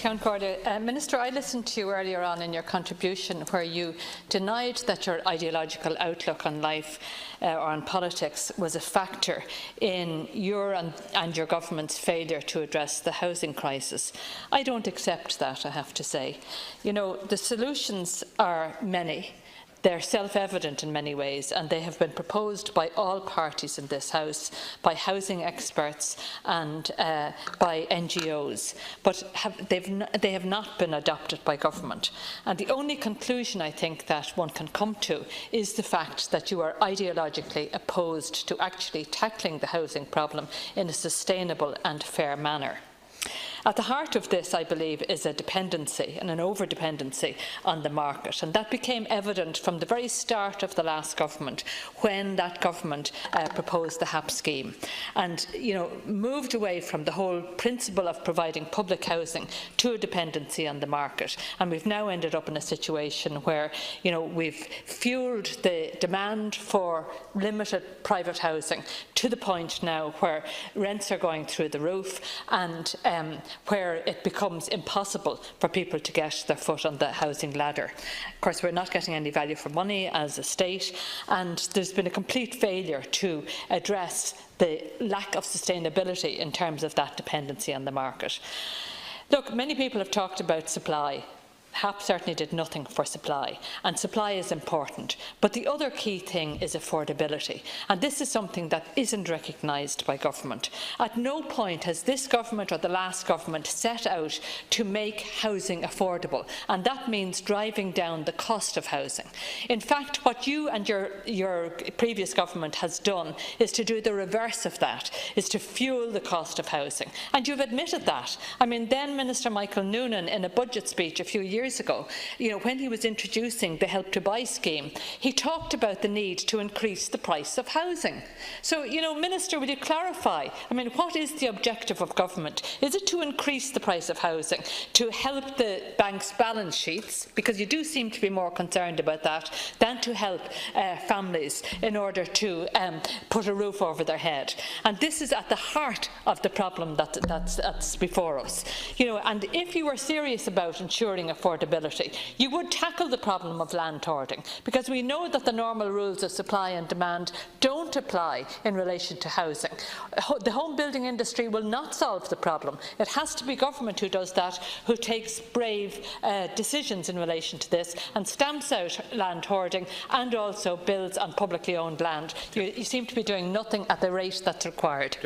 Ceann Comhairle. Minister, I listened to you earlier on in your contribution where you denied that your ideological outlook on life or on politics was a factor in your and your government's failure to address the housing crisis. I don't accept that, I have to say. You know, the solutions are many. They're self-evident in many ways, and they have been proposed by all parties in this House, by housing experts and by NGOs, but they have not been adopted by government. And the only conclusion I think that one can come to is the fact that you are ideologically opposed to actually tackling the housing problem in a sustainable and fair manner. At the heart of this, I believe, is a dependency and an over-dependency on the market, and that became evident from the very start of the last government, when that government proposed the HAP scheme and moved away from the whole principle of providing public housing to a dependency on the market. And we've now ended up in a situation where we've fuelled the demand for limited private housing to the point now where rents are going through the roof and where it becomes impossible for people to get their foot on the housing ladder. Of course, we're not getting any value for money as a state, and there's been a complete failure to address the lack of sustainability in terms of that dependency on the market. Look, many people have talked about supply. HAP certainly did nothing for supply, and supply is important. But the other key thing is affordability, and this is something that isn't recognised by government. At no point has this government or the last government set out to make housing affordable, and that means driving down the cost of housing. In fact, what you and your previous government has done is to do the reverse of that, is to fuel the cost of housing. And you've admitted that. I mean, then Minister Michael Noonan, in a budget speech a few years ago, when he was introducing the Help to Buy scheme, he talked about the need to increase the price of housing. So, Minister, will you clarify? I mean, what is the objective of government? Is it to increase the price of housing, to help the banks' balance sheets, because you do seem to be more concerned about that, than to help families in order to put a roof over their head? And this is at the heart of the problem that's before us. And if you were serious about ensuring affordability, you would tackle the problem of land hoarding, because we know that the normal rules of supply and demand don't apply in relation to housing. The home building industry will not solve the problem. It has to be government who does that, who takes brave decisions in relation to this and stamps out land hoarding and also builds on publicly owned land. You seem to be doing nothing at the rate that's required.